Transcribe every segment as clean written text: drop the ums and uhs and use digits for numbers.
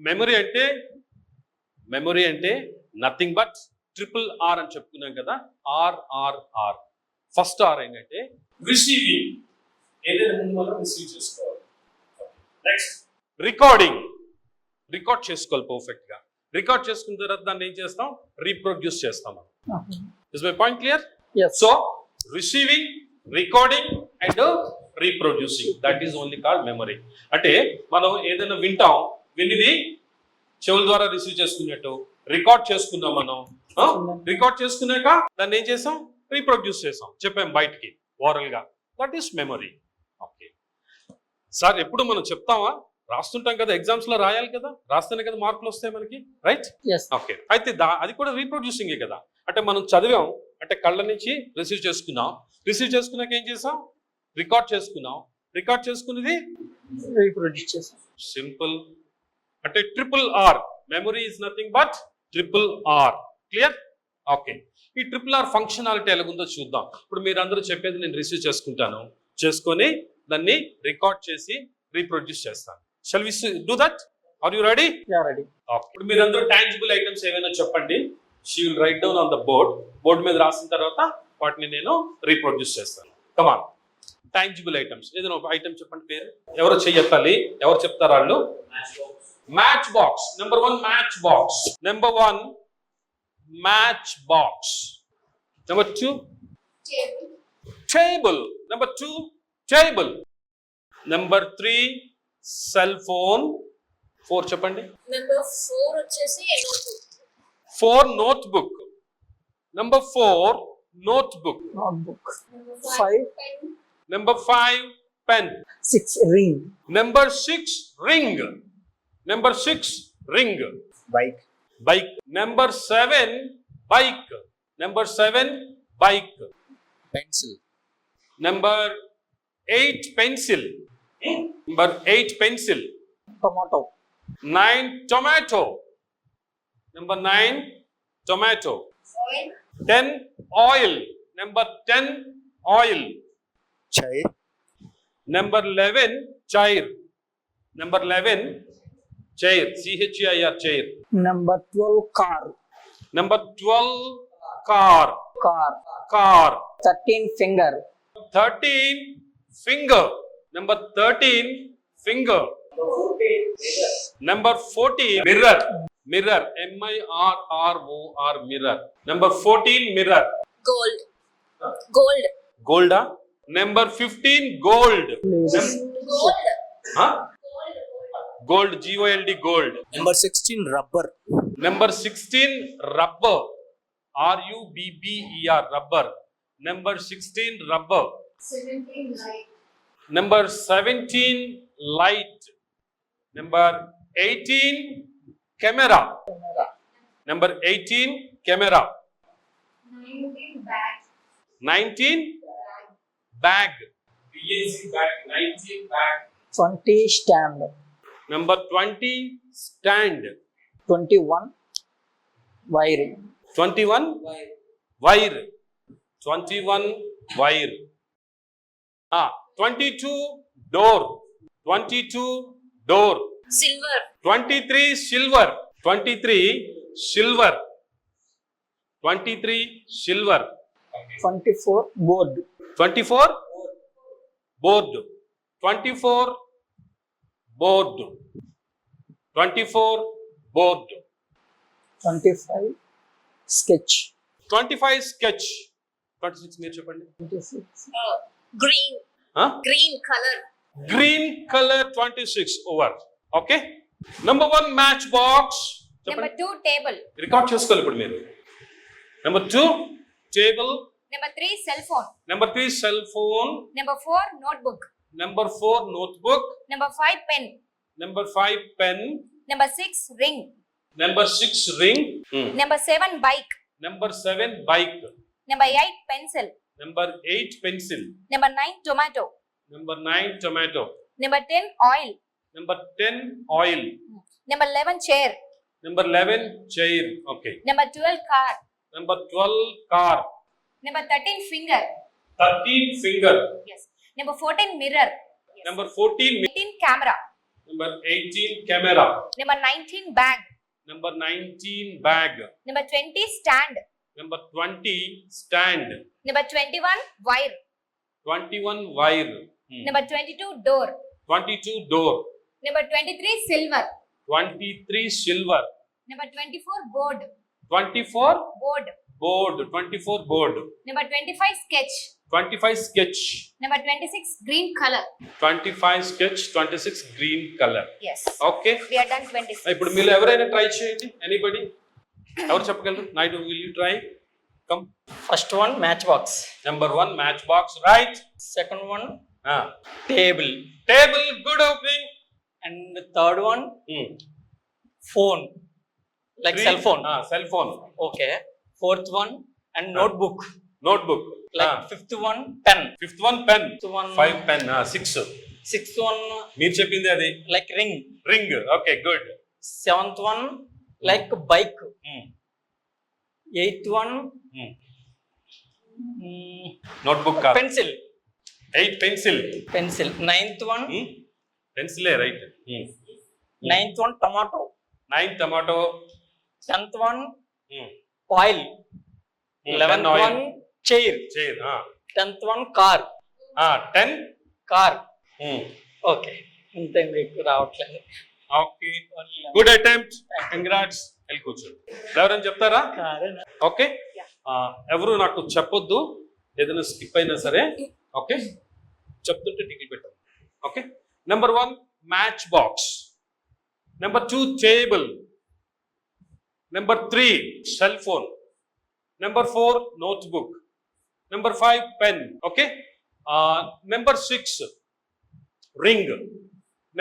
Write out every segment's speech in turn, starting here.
Memory అంటే nothing but triple R అని చెప్పుకున్నాం కదా. ఆర్ ఫస్ట్ ఆర్ ఏంటంటే రిసీవింగ్, ఏదైనా ముందు మనం రిసీవ్ చేసుకోవాలి. నెక్స్ట్ రికార్డ్ చేసుకోవాలి పర్ఫెక్ట్ గా. రికార్డ్ చేసుకున్న తర్వాత దాన్ని ఏం చేస్తాం, రీప్రొడ్యూస్ చేస్తాం. Is my point clear? So receiving, recording and reproducing, that is only called memory. అంటే మనం ఏదైనా వినిది చెవుల ద్వారా రిసీవ్ చేసుకున్నట్టు రికార్డ్ చేసుకున్నాం. మనం రికార్డ్ చేసుకున్నాక దాన్ని ఏం చేసాం, రీప్రొడ్యూస్ చేసాం, చెప్పాం బయటికి ఓరల్ గా. That is memory. Okay sir, ఎప్పుడు మనం చెప్తామా, రాస్తుంటాం కదా, ఎగ్జామ్స్ లో రాయాలి కదా, రాస్తేనే కదా మార్కులు వస్తాయి మనకి, రైట్? ఓకే, అయితే అది కూడా రీప్రొడ్యూసింగే కదా. అంటే మనం చదివాం అంటే కళ్ళ నుంచి రిసీవ్ చేసుకున్నాక ఏం చేసాం, రికార్డ్ చేసుకున్నది రీప్రొడ్యూస్ చేసాం. సింపుల్. అంటే triple R, memory is nothing but triple R. Clear? Okay, ఈ ట్రిపుల్ ఆర్ ఫంక్షనాలిటీ ఎలాగుందో చూద్దాం. ఇప్పుడు మీరు అందరూ చెప్పేది నేను రిసీవ్ చేసుకొని దాన్ని రికార్డ్ చేసి రీప్రొడ్యూస్ చేస్తాను. Shall we do that? Are you ready? Yeah, ready. Okay, ఇప్పుడు మీరు అందరూ టాంజిబుల్ ఐటమ్స్ ఏమైనా చెప్పండి. She will write down on the board మీద రాసిన తర్వాత వాటిని నేను రీప్రొడ్యూస్ చేస్తాను. కమ్ ఆన్, టాంజిబుల్ ఐటమ్స్ ఏదైనా ఒక ఐటమ్ చెప్పండి పేరు. ఎవరు చెయ్యాలి, ఎవరు చెప్తారు వాళ్ళు? Match box. Number 1 match box. Number 1 match box. Number 2 table. Number 2 table. Number 3 cell phone. 4 చెప్పండి. నెంబర్ 4 వచ్చేసి notebook. 4 notebook. Number 4 notebook. 5 number 5 pen. 6 ring. Number 6 ring. Number 6 ring. Bike. Number 7 bike. Number 7 bike. Pencil. Number 8 pencil. Number 8 pencil. Tomato. 9 tomato. Number 9 tomato. 10 oil. Number 10 oil. Chair. Number 11 chair. Number 11 chair. CHEIR chair. Number 12 car. Number 12 car. 13 finger. 13 finger. Number 13 finger. Number 14 mirror. MIRROR mirror. Number 14 mirror. గోల్డా. Number 15 gold. Gold GOLD gold. Number 16 rubber. Number 16 rubber. RUBBER rubber. Number 16 rubber. 17 light. Number 17 light. Number 18 camera. Number 18 camera. 19 bag. 19 bag. BAG bag. 19 bag. 20 stand. Number 20 stand. 21 wire. 21 wire. 21 wire. 22 door. 22 door. Silver. 23 silver. 23 silver. 23 silver. 24 board. 24 board. 24 board. 24 board. 25 sketch. 25 sketch. 26 మీరు చెప్పండి. 26 Green. Green color. Green colour. 26 over. Okay, number 1 match box. Number 2 table. Record చేసుకోవాలి ఇప్పుడు మీరు. Number 2 table. Number 3 cell phone. Number 3 cell phone. Number 4 notebook. Number 4 notebook. Number 5 pen. Number 5 pen. Number 6 ring. Number 6 ring. Number 7 bike. Number 7 bike. Number 8 pencil. Number 8 pencil. Number 9 tomato. Number 9 tomato. Number 10 oil. Number 10 oil. Number 11 chair. Number 11 chair. Okay. Number 12 car. Number 12 car. Number 13 finger. 13 finger. Yes. Number 14 mirror. Number 14 15 camera. Number 18 camera. Number 19 bag. Number 19 bag. Number 20 stand. Number 20 stand. Number 21 wire. 21 wire. Number 22 door. 22 door. Number 23 silver. 23 silver. Number 24 board. 24 Board. board. 24 board. Number 25 sketch. 25 sketch. Number 26 green color. 25 sketch. 26 green color. Yes. Okay. We are done 26. ఇప్పుడు మీరు ఎవరైనా try చేయండి. Anybody ఎవరు చెప్పగలరు? Naidu, will you try? Come. First one matchbox. Number 1 matchbox, right? Second one Ah. table. Table, good opening. And third one phone. Like Green. cell phone. Cell phone. Okay. Fourth one and notebook. Notebook. Like fifth one pen. Fifth one pen. Fifth one 5 pen. 6. Sixth one మీరు చెప్పింది అది. like ring. Ring. Okay, good. Seventh one like bike. Eighth one Notebook కాదు. pencil. 8 pencil. Pencil. Ninth one Pencil, right? ninth one tomato. 9 tomato. 10th one Hmm. oil. 11th oil. one chair. Chair. 10th one car. 10. Car. Okay. ఇంతే మీకు రావట్లేదు. Okay. Good attempt. Congrats. వెళ్ళి కూర్చోండి. ఎవరైనా చెప్తారా? Okay. ఎవరు నాకు చెప్పొద్దు, ఏదైనా స్కిప్ అయినా సరే. ఓకే, చెప్తుంటే టికెట్ పెట్టండి. Okay. Number 1 match box. Number 2 table. Number 3 cell phone. Number 4 notebook. Number 5 pen. Okay. Number 6 ring.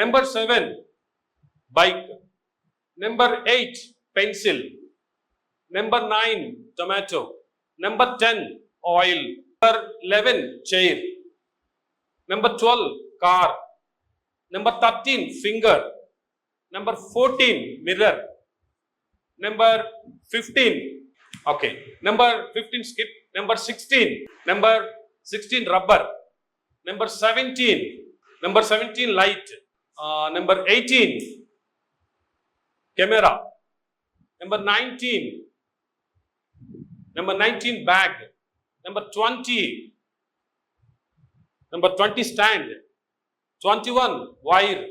Number 7 bike. Number 8 pencil. Number 9 tomato. Number 10 oil. Number 11 chair. Number 12 car. Number 13 finger. Number 14 mirror. Number 15, okay, number 15 skip. Number 16, number 16 rubber. Number 17 light. Number 18 camera. Number 19 bag. Number 20 stand. 21 wire.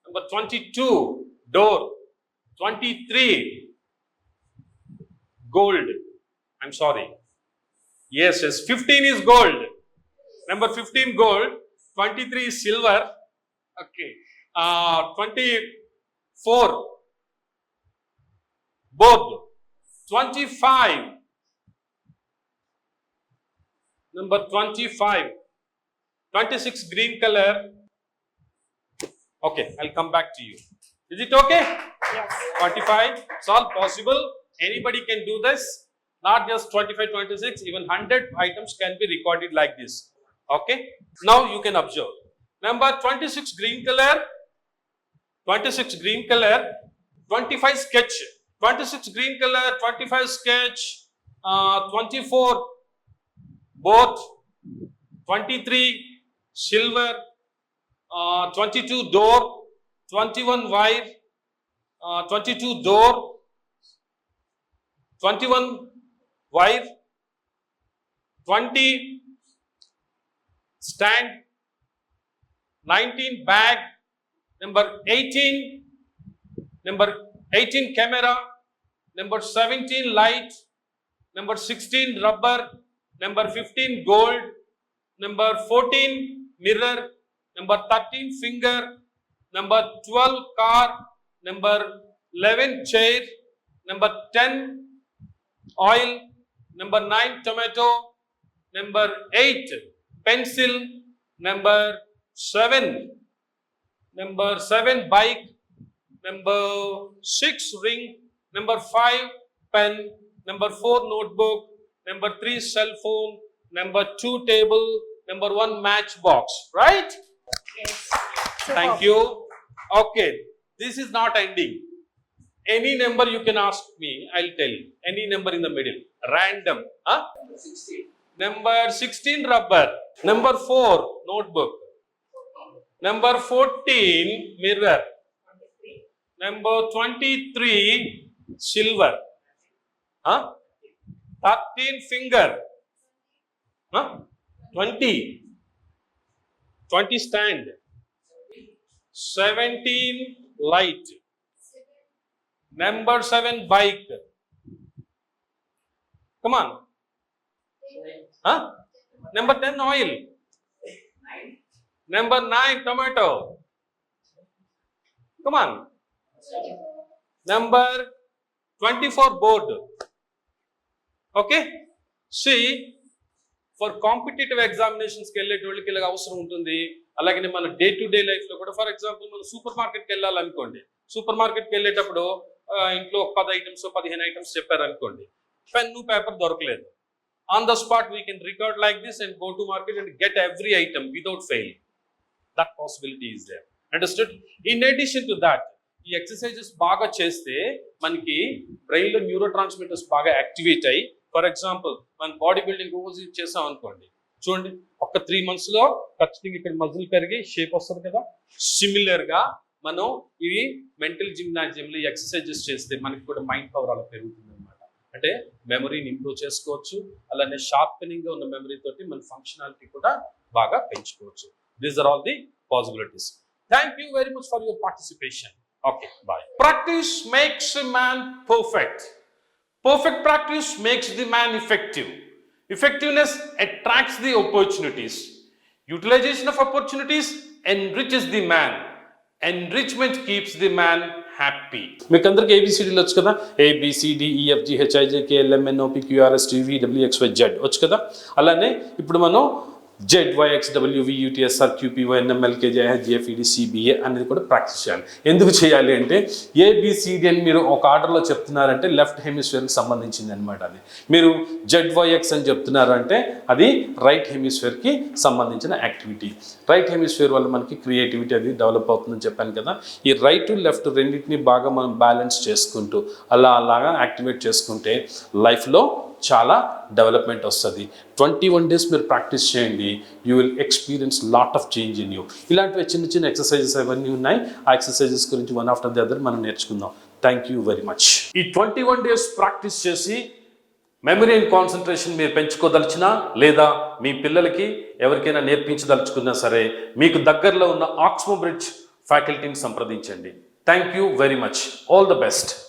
Number 22 door. 23 gold. I'm sorry. Yes, 15 is gold. Number 15 gold. 23 is silver. Okay. 24 board. 25. Number 25. 26 green color. Okay, I'll come back to you. Is it okay? Yes. 25. It's all possible. Anybody can do this. Not just 25, 26. Even 100 items can be recorded like this. Okay. Now you can observe. Number 26 green color. 26 green color. 25 sketch. 26 green color. 25 sketch. 24 board. 23 silver. 22 door. 21 wire. 22 door. 21 wire. 20 stand. 19 bag. Number 18 camera. Number 17 light. Number 16 rubber. Number 15 gold. Number 14 mirror. Number 13 finger. Number 12 car. Number 11 chair. Number 10 oil. Number 9 tomato. Number 8 pencil. Number 7 bike. Number 6 ring. Number 5 pen. Number 4 notebook. Number 3 cell phone. Number 2 table. Number 1 matchbox. Right? Yes. Thank you. Okay, this is not ending. Any number you can ask me, I'll tell you. Any number in the middle. Random. Huh? 16. Number 16 rubber. Number 4 notebook. Number 14, mirror. Number 23, silver. 13, finger. 20 stand. 17, light. Number 7, bike. Come on. Number 10, oil. Number 9, tomato. Come on. Number 24, board. Okay. See, for competitive examinations కి వెళ్ళేటోళ్ళకి ఇలాగ అవసరం ఉంటుంది. అలాగే మన day to day life లో కూడా, for example మనం super మార్కెట్కి వెళ్ళాలనుకోండి. సూపర్ మార్కెట్కి వెళ్ళేటప్పుడు ఇంట్లో 10 ఐటమ్స్ 15 ఐటమ్స్ చెప్పారనుకోండి, పెన్ను పేపర్ దొరకలేదు. On the spot we can record like this and go to market and get every item without fail. That possibility is there. Understood? In addition to that, ఈ exercises బాగా చేస్తే మనకి brain లో neurotransmitters బాగా activate అయ్యి, for example మన body building రోజు చేసాం అనుకోండి, చూడండి ఒక 3 months లో ఖచ్చితంగా ఇక్కడ మజిల్ పెరిగి షేప్ వస్తుంది కదా. సిమిలర్ గా మనం ఇవి మెంటల్ జిమ్నాజియంలో ఎక్సర్సైజెస్ చేస్తే మనకి కూడా మైండ్ పవర్ అలా పెరుగుతుంది అనమాట. అంటే మెమరీని ఇంప్రూవ్ చేసుకోవచ్చు, అలానే షార్పెనింగ్ గా ఉన్న మెమరీ తోటి మన ఫంక్షనాలిటీ కూడా బాగా పెంచుకోవచ్చు. These are all the possibilities. Thank you very much for your participation. Okay, bye. Practice makes a man perfect. Perfect practice makes the man effective. Effectiveness attracts the opportunities. Utilization of opportunities enriches the man. Enrichment keeps the man happy. మీకు అందరికి ABCDలు వచ్చు కదా. ABCDEFGHIJKLMNOPQRSTUVWXYZ వచ్చు కదా. అలానే ఇప్పుడు మనం ZYXWVUTSRQPYNMLKJHGFEDCBA అనేది కూడా ప్రాక్టీస్ చేయాలి. ఎందుకు చేయాలి అంటే, ABCD అని మీరు ఒక ఆర్డర్లో చెప్తున్నారంటే లెఫ్ట్ హెమిస్ఫియర్కి సంబంధించింది అనమాట. అది మీరు ZYX అని చెప్తున్నారంటే అది రైట్ హెమిస్ఫియర్కి సంబంధించిన యాక్టివిటీ. రైట్ హెమిస్ఫియర్ వల్ల మనకి క్రియేటివిటీ అది డెవలప్ అవుతుందని చెప్పాను కదా. ఈ రైట్ లెఫ్ట్ రెండింటిని బాగా మనం బ్యాలెన్స్ చేసుకుంటూ అలాగా యాక్టివేట్ చేసుకుంటే లైఫ్లో చాలా డెవలప్మెంట్ వస్తుంది. 21 days మీరు ప్రాక్టీస్ చేయండి. You will experience lot of change in you. ఇలాంటివి చిన్న చిన్న ఎక్సర్సైజెస్ అవన్నీ ఉన్నాయి. ఆ ఎక్సర్సైజెస్ గురించి వన్ ఆఫ్టర్ ది అదర్ మనం నేర్చుకుందాం. Thank you very much. ఈ 21 days ప్రాక్టీస్ చేసి మెమరీ అండ్ కాన్సన్ట్రేషన్ మీరు పెంచుకోదలిచినా, లేదా మీ పిల్లలకి ఎవరికైనా నేర్పించదలుచుకున్నా సరే, మీకు దగ్గరలో ఉన్న ఆక్స్మో బ్రిడ్జ్ ఫ్యాకల్టీని సంప్రదించండి. Thank you very much. All the best.